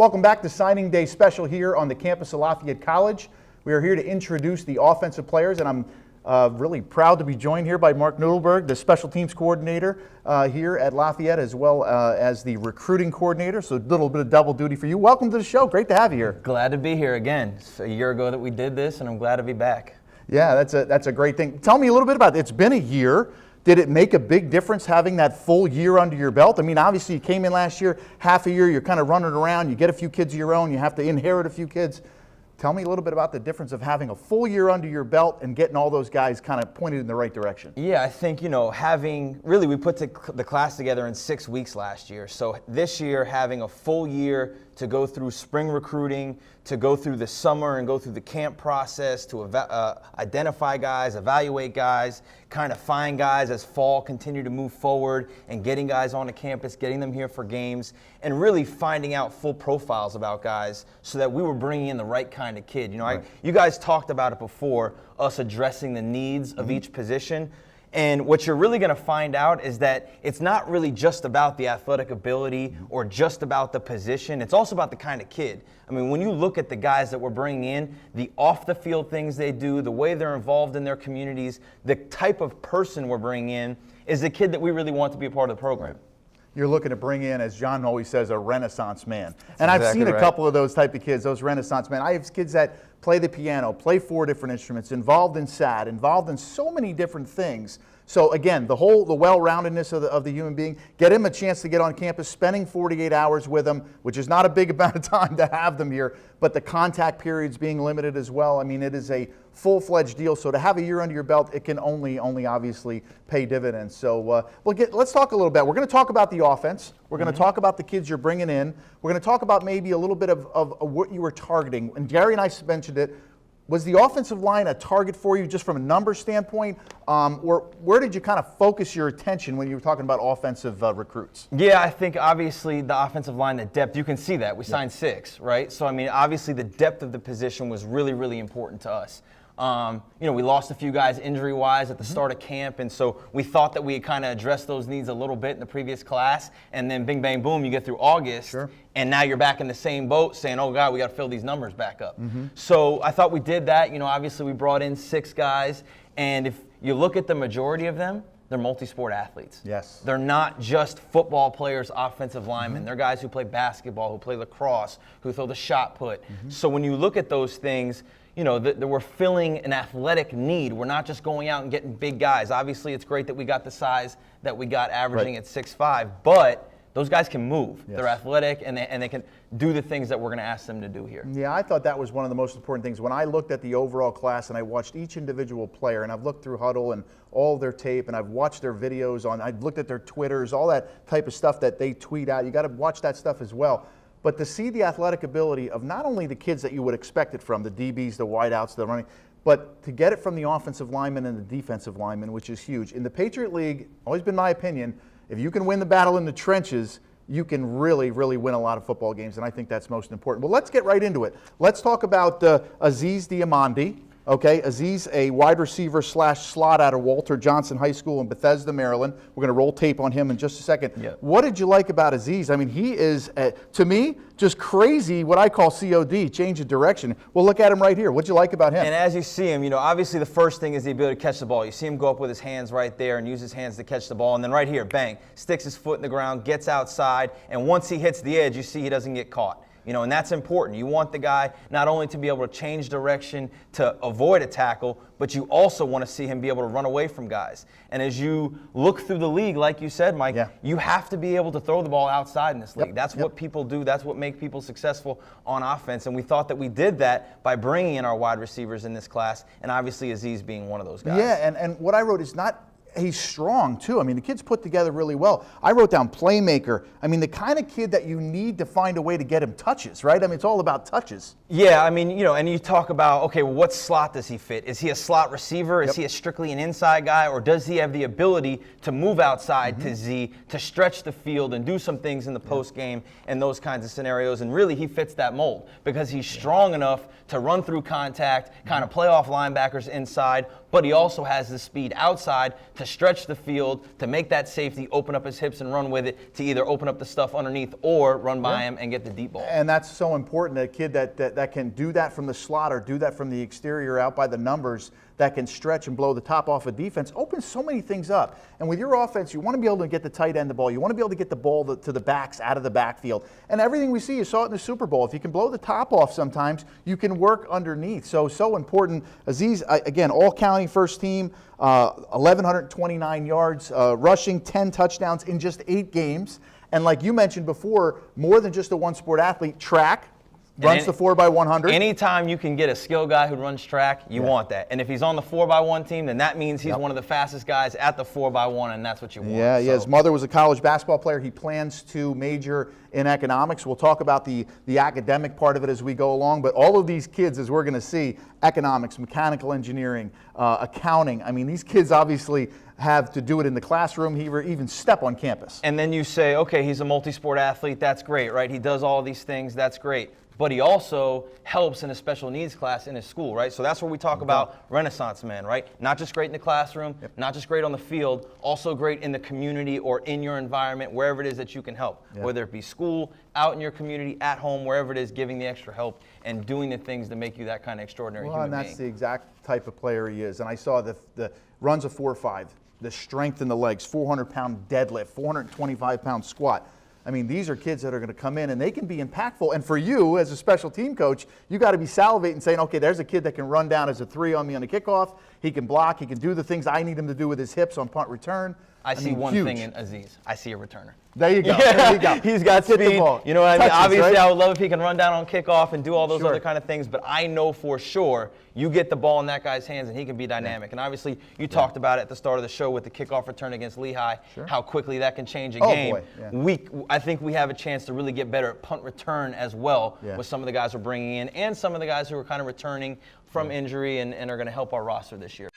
Welcome back to Signing Day Special here on the campus of Lafayette College. We are here to introduce the offensive players, and I'm really proud to be joined here by Marc Nudelberg, the special teams coordinator here at Lafayette, as well as the recruiting coordinator, so a little bit of double duty for you. Welcome to the show. Great to have you here. Glad to be here again. It's a year ago that we did this, and I'm glad to be back. Yeah, that's a great thing. Tell me a little bit about it. It's been a year. Did it make a big difference having that full year under your belt? I mean, obviously you came in last year, half a year, you're kind of running around, you get a few kids of your own, you have to inherit a few kids. Tell me a little bit about the difference of having a full year under your belt and getting all those guys kind of pointed in the right direction. Yeah, I think, we put the class together in 6 weeks last year. So this year, having a full year to go through spring recruiting, to go through the summer and go through the camp process, to identify guys, evaluate guys, kind of find guys as fall continue to move forward and getting guys on the campus, getting them here for games, and really finding out full profiles about guys so that we were bringing in the right kind of kid. Right. You guys talked about it before, us addressing the needs of each position. And what you're really going to find out is that it's not really just about the athletic ability or just about the position. It's also about the kind of kid. I mean, when you look at the guys that we're bringing in, the off-the-field things they do, the way they're involved in their communities, the type of person we're bringing in is the kid that we really want to be a part of the program. You're looking to bring in, as John always says, a Renaissance man. That's and I've exactly seen a right. couple of those type of kids, those Renaissance men. I have kids that play the piano, play 4 different instruments, involved in SAD, involved in so many different things. So again, the well-roundedness of the human being, get him a chance to get on campus, spending 48 hours with them, which is not a big amount of time to have them here, but the contact periods being limited as well. I mean, it is a full-fledged deal. So to have a year under your belt, it can only obviously pay dividends. So let's talk a little bit. We're going to talk about the offense. We're going to talk about the kids you're bringing in. We're going to talk about maybe a little bit of what you were targeting. And Gary and I mentioned it. Was the offensive line a target for you just from a number standpoint, or where did you kind of focus your attention when you were talking about offensive recruits? Yeah, I think obviously the offensive line, the depth, you can see that. We signed 6, right? So, I mean, obviously the depth of the position was really, really important to us. We lost a few guys injury-wise at the start of camp, and so we thought that we had kind of addressed those needs a little bit in the previous class, and then bing, bang, boom, you get through August, and now you're back in the same boat saying, oh, God, we got to fill these numbers back up. So I thought we did that. Obviously we brought in 6 guys, and if you look at the majority of them, they're multi-sport athletes. Yes. They're not just football players, offensive linemen. They're guys who play basketball, who play lacrosse, who throw the shot put. So when you look at those things, that we're filling an athletic need. We're not just going out and getting big guys. Obviously, it's great that we got the size that we got averaging at 6'5", but those guys can move. Yes. They're athletic, and they can do the things that we're going to ask them to do here. Yeah, I thought that was one of the most important things. When I looked at the overall class and I watched each individual player, and I've looked through Huddle and all their tape, and I've watched their videos I've looked at their Twitters, all that type of stuff that they tweet out. You got to watch that stuff as well. But to see the athletic ability of not only the kids that you would expect it from, the DBs, the wideouts, the running, but to get it from the offensive linemen and the defensive linemen, which is huge. In the Patriot League, always been my opinion, if you can win the battle in the trenches, you can really, really win a lot of football games, and I think that's most important. Well, let's get right into it. Let's talk about Aziz Diomande. Okay, Aziz, a wide receiver / slot out of Walter Johnson High School in Bethesda, Maryland. We're going to roll tape on him in just a second. Yep. What did you like about Aziz? I mean, he is, to me, just crazy, what I call COD, change of direction. Well, look at him right here. What did you like about him? And as you see him, obviously the first thing is the ability to catch the ball. You see him go up with his hands right there and use his hands to catch the ball. And then right here, bang, sticks his foot in the ground, gets outside, and once he hits the edge, you see he doesn't get caught. And that's important. You want the guy not only to be able to change direction to avoid a tackle, but you also want to see him be able to run away from guys. And as you look through the league, like you said, Mike, you have to be able to throw the ball outside in this league. That's what people do. That's what makes people successful on offense. And we thought that we did that by bringing in our wide receivers in this class, and obviously Aziz being one of those guys. Yeah, and what I wrote is not he's strong too. I mean, the kid's put together really well. I wrote down playmaker. I mean, the kind of kid that you need to find a way to get him touches, right? I mean, it's all about touches. Yeah, I mean, and you talk about, okay, well, what slot does he fit? Is he a slot receiver? Is he strictly an inside guy? Or does he have the ability to move outside to Z, to stretch the field and do some things in the post game and those kinds of scenarios? And really, he fits that mold because he's strong enough to run through contact, kind of play off linebackers inside, but he also has the speed outside to stretch the field, to make that safety, open up his hips and run with it, to either open up the stuff underneath or run by him and get the deep ball. And that's so important, a kid that can do that from the slot or do that from the exterior out by the numbers, that can stretch and blow the top off of defense, opens so many things up. And with your offense, you want to be able to get the tight end the ball. You want to be able to get the ball to the backs out of the backfield. And everything we see, you saw it in the Super Bowl. If you can blow the top off sometimes, you can work underneath. So important. Aziz, again, all county first team, 1,129 yards, rushing, 10 touchdowns in just 8 games. And like you mentioned before, more than just a one-sport athlete, track, runs the 4x100. Anytime you can get a skill guy who runs track, you want that. And if he's on the 4x1 team, then that means he's one of the fastest guys at the 4x1, and that's what you want. Yeah, his mother was a college basketball player. He plans to major in economics. We'll talk about the academic part of it as we go along, but all of these kids, as we're going to see, economics, mechanical engineering, accounting. I mean, these kids obviously have to do it in the classroom, even step on campus. And then you say, okay, he's a multi-sport athlete, that's great, right? He does all these things, that's great. But he also helps in a special needs class in his school, right? So that's where we talk about Renaissance men, right? Not just great in the classroom, not just great on the field, also great in the community or in your environment, wherever it is that you can help. Whether it be school, out in your community, at home, wherever it is, giving the extra help and doing the things that make you that kind of extraordinary human being. And that's the exact type of player he is. And I saw the runs a 4.5, the strength in the legs, 400-pound deadlift, 425-pound squat. I mean, these are kids that are going to come in and they can be impactful. And for you, as a special team coach, you got to be salivating saying, okay, there's a kid that can run down as a 3 on me on the kickoff. He can block. He can do the things I need him to do with his hips on punt return. I see one thing in Aziz. I see a returner. There you go. There you go. He's got speed. You know what I mean? Touches, obviously, right? I would love if he can run down on kickoff and do all those other kind of things, but I know for sure you get the ball in that guy's hands and he can be dynamic. And obviously, you talked about it at the start of the show with the kickoff return against Lehigh, how quickly that can change a game. Boy. I think we have a chance to really get better at punt return as well with some of the guys we're bringing in and some of the guys who are kind of returning from injury and are going to help our roster this year.